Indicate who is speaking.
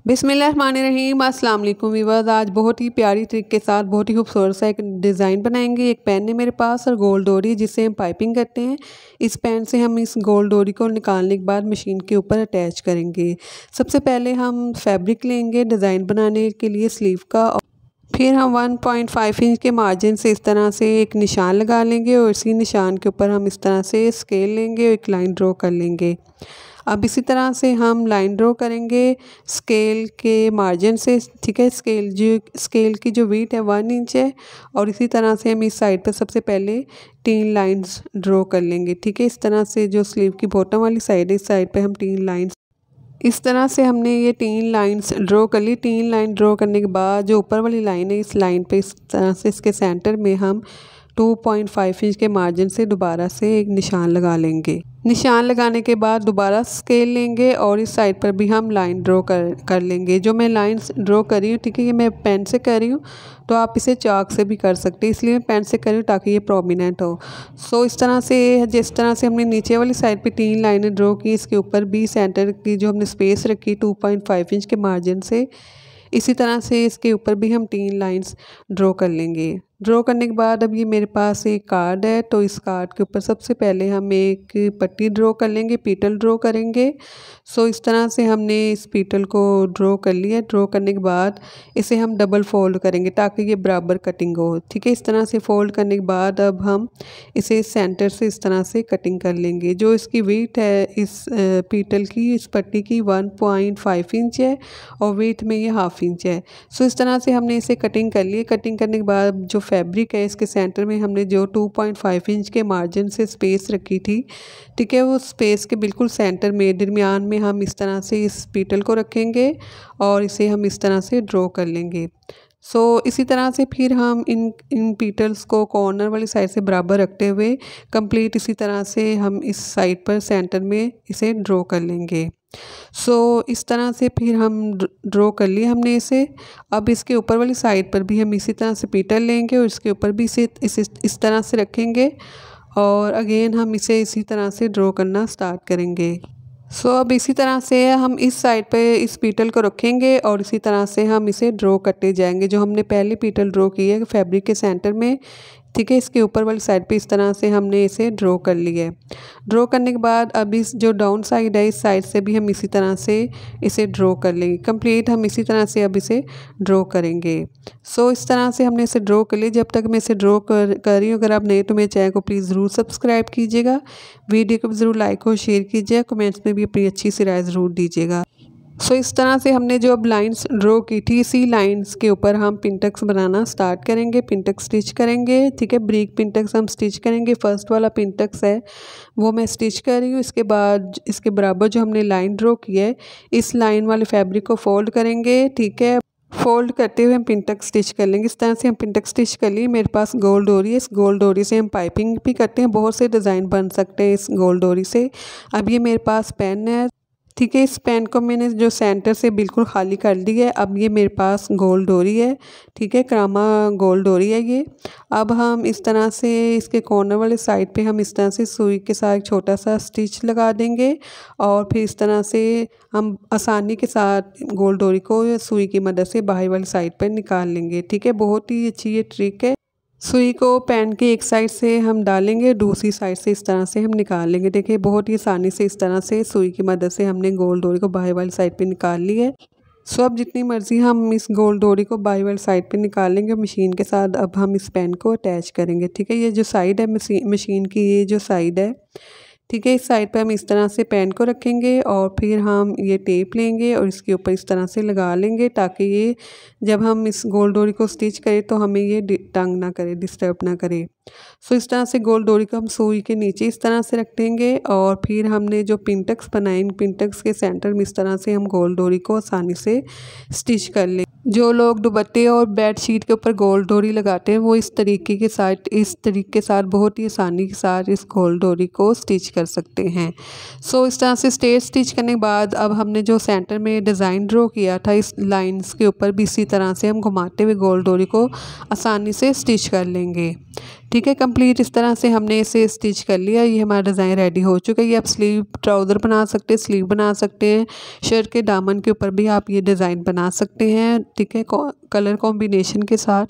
Speaker 1: बिस्मिल्लाहिर्रहमानिर्रहीम अस्सलाम वालेकुम वीवर्स। आज बहुत ही प्यारी ट्रिक के साथ बहुत ही खूबसूरत सा एक डिज़ाइन बनाएंगे। एक पेन है मेरे पास और गोल डोरी जिससे हम पाइपिंग करते हैं। इस पेन से हम इस गोल डोरी को निकालने के बाद मशीन के ऊपर अटैच करेंगे। सबसे पहले हम फैब्रिक लेंगे डिज़ाइन बनाने के लिए स्लीव का, और फिर हम 1.5 इंच के मार्जिन से इस तरह से एक निशान लगा लेंगे और इसी निशान के ऊपर हम इस तरह से स्केल लेंगे और एक लाइन ड्रॉ कर लेंगे। अब इसी तरह से हम लाइन ड्रॉ करेंगे स्केल के मार्जिन से, ठीक है। स्केल की जो वीट है 1 इंच है, और इसी तरह से हम इस साइड पर सबसे पहले 3 लाइंस ड्रॉ कर लेंगे, ठीक है। इस तरह से जो स्लीव की बॉटम वाली साइड है इस साइड पे हम 3 लाइंस, इस तरह से हमने ये 3 लाइंस ड्रॉ कर ली। 3 लाइन ड्रॉ करने के बाद जो ऊपर वाली लाइन है इस लाइन पे इस तरह से इसके सेंटर में हम 2.5 इंच के मार्जिन से दोबारा से एक निशान लगा लेंगे। निशान लगाने के बाद दोबारा स्केल लेंगे और इस साइड पर भी हम लाइन ड्रॉ कर लेंगे। जो मैं लाइंस ड्रॉ कर रही हूँ, ठीक है, ये मैं पेन से कर रही हूँ, तो आप इसे चाक से भी कर सकते हैं, इसलिए मैं पेन से कर रही हूँ ताकि ये प्रोमिनेंट हो। सो इस तरह से जिस तरह से हमने नीचे वाली साइड पे 3 लाइनें ड्रॉ की, इसके ऊपर भी सेंटर की जो हमने स्पेस रखी 2.5 इंच के मार्जिन से, इसी तरह से इसके ऊपर भी हम 3 लाइंस ड्रॉ कर लेंगे। ड्रॉ करने के बाद अब ये मेरे पास एक कार्ड है, तो इस कार्ड के ऊपर सबसे पहले हम एक पट्टी ड्रॉ कर लेंगे, पीटल ड्रॉ करेंगे। सो इस तरह से हमने इस पीटल को ड्रॉ कर लिया। ड्रॉ करने के बाद इसे हम डबल फोल्ड करेंगे ताकि ये बराबर कटिंग हो, ठीक है। इस तरह से फोल्ड करने के बाद अब हम इसे सेंटर से इस तरह से कटिंग कर लेंगे। जो इसकी वेट है इस पीटल की, इस पट्टी की 1.5 इंच है और वेट में ये 1/2 इंच है। सो इस तरह से हमने इसे कटिंग कर लिए। कटिंग करने के बाद जो फैब्रिक है इसके सेंटर में हमने जो 2.5 इंच के मार्जिन से स्पेस रखी थी, ठीक है, वो स्पेस के बिल्कुल सेंटर में दरमियान में हम इस तरह से इस पीटल को रखेंगे और इसे हम इस तरह से ड्रॉ कर लेंगे। सो इसी तरह से फिर हम इन पीटल्स को कॉर्नर वाली साइड से बराबर रखते हुए कंप्लीट इसी तरह से हम इस साइड पर सेंटर में इसे ड्रॉ कर लेंगे। सो इस तरह से फिर हम ड्रॉ कर लिए हमने इसे। अब इसके ऊपर वाली साइड पर भी हम इसी तरह से पीटल लेंगे और इसके ऊपर भी इसे इस तरह से रखेंगे और अगेन हम इसे इसी तरह से ड्रॉ करना स्टार्ट करेंगे। सो अब इसी तरह से हम इस साइड पे इस पीटल को रखेंगे और इसी तरह से हम इसे ड्रॉ करते जाएंगे। जो हमने पहले पीटल ड्रॉ की है फैब्रिक के सेंटर में, ठीक है, इसके ऊपर वाली साइड पे इस तरह से हमने इसे ड्रॉ कर लिया है। ड्रॉ करने के बाद अब इस जो डाउन साइड है इस साइड से भी हम इसी तरह से इसे ड्रॉ कर लेंगे। कंप्लीट हम इसी तरह से अब इसे ड्रॉ करेंगे। सो इस तरह से हमने इसे ड्रॉ कर लिया। जब तक मैं इसे ड्रॉ कर रही हूँ, अगर आप नए तो मेरे चैनल को प्लीज़ ज़रूर सब्सक्राइब कीजिएगा, वीडियो को ज़रूर लाइक और शेयर कीजिएगा, कमेंट्स में भी अपनी अच्छी सी राय ज़रूर दीजिएगा। सो इस तरह से हमने जो अब लाइंस ड्रॉ की थी इसी लाइंस के ऊपर हम पिंटक्स बनाना स्टार्ट करेंगे, पिंटक्स स्टिच करेंगे, ठीक है। ब्रीक पिंटक्स हम स्टिच करेंगे। फर्स्ट वाला पिंटक्स है वो मैं स्टिच कर रही हूँ। इसके बाद इसके बराबर जो हमने लाइन ड्रॉ की है इस लाइन वाले फैब्रिक को फोल्ड करेंगे, ठीक है। फोल्ड करते हुए हम पिंटक्स स्टिच कर लेंगे। इस तरह से हम पिंटक्स स्टिच कर लिए। मेरे पास गोल डोरी है, इस गोल डोरी से हम पाइपिंग भी करते हैं, बहुत से डिज़ाइन बन सकते हैं इस गोल डोरी से। अब ये मेरे पास पेन है, ठीक है, इस पेन को मैंने जो सेंटर से बिल्कुल खाली कर दी है। अब ये मेरे पास गोल डोरी है, ठीक है, करामा गोल डोरी है ये। अब हम इस तरह से इसके कॉर्नर वाले साइड पे हम इस तरह से सुई के साथ एक छोटा सा स्टिच लगा देंगे और फिर इस तरह से हम आसानी के साथ गोल डोरी को सुई की मदद से बाहर वाली साइड पर निकाल लेंगे, ठीक है। बहुत ही अच्छी ये ट्रिक है। सुई को पेन के एक साइड से हम डालेंगे, दूसरी साइड से इस तरह से हम निकाल लेंगे। देखिए बहुत ही आसानी से इस तरह से सुई की मदद से हमने गोल डोरी को बाहर वाली साइड पे निकाल ली है। सो अब जितनी मर्ज़ी हम इस गोल डोरी को बाहर वाली साइड पे निकाल लेंगे मशीन के साथ। अब हम इस पेन को अटैच करेंगे, ठीक है। ये जो साइड है मशीन की, ये जो साइड है, ठीक है, इस साइड पे हम इस तरह से पेन को रखेंगे और फिर हम ये टेप लेंगे और इसके ऊपर इस तरह से लगा लेंगे ताकि ये जब हम इस गोल डोरी को स्टिच करें तो हमें ये तंग ना करे, डिस्टर्ब ना करे। सो इस तरह से गोल डोरी को हम सुई के नीचे इस तरह से रख देंगे और फिर हमने जो पिंटक्स बनाए इन पिंटक्स के सेंटर में इस तरह से हम गोल डोरी को आसानी से स्टिच कर लेंगे। जो लोग दुपट्टे और बेडशीट के ऊपर गोल डोरी लगाते हैं वो इस तरीके के साथ बहुत ही आसानी के साथ इस गोल डोरी को स्टिच कर सकते हैं। सो इस तरह से स्ट्रेट स्टिच करने के बाद अब हमने जो सेंटर में डिज़ाइन ड्रॉ किया था इस लाइंस के ऊपर भी इसी तरह से हम घुमाते हुए गोल डोरी को आसानी से स्टिच कर लेंगे। ठीक है, कंप्लीट इस तरह से हमने इसे स्टिच कर लिया। ये हमारा डिज़ाइन रेडी हो चुका है। ये आप स्लीव ट्राउज़र बना सकते हैं, स्लीव बना सकते हैं, शर्ट के दामन के ऊपर भी आप ये डिज़ाइन बना सकते हैं। ठीक है, कलर कॉम्बिनेशन के साथ।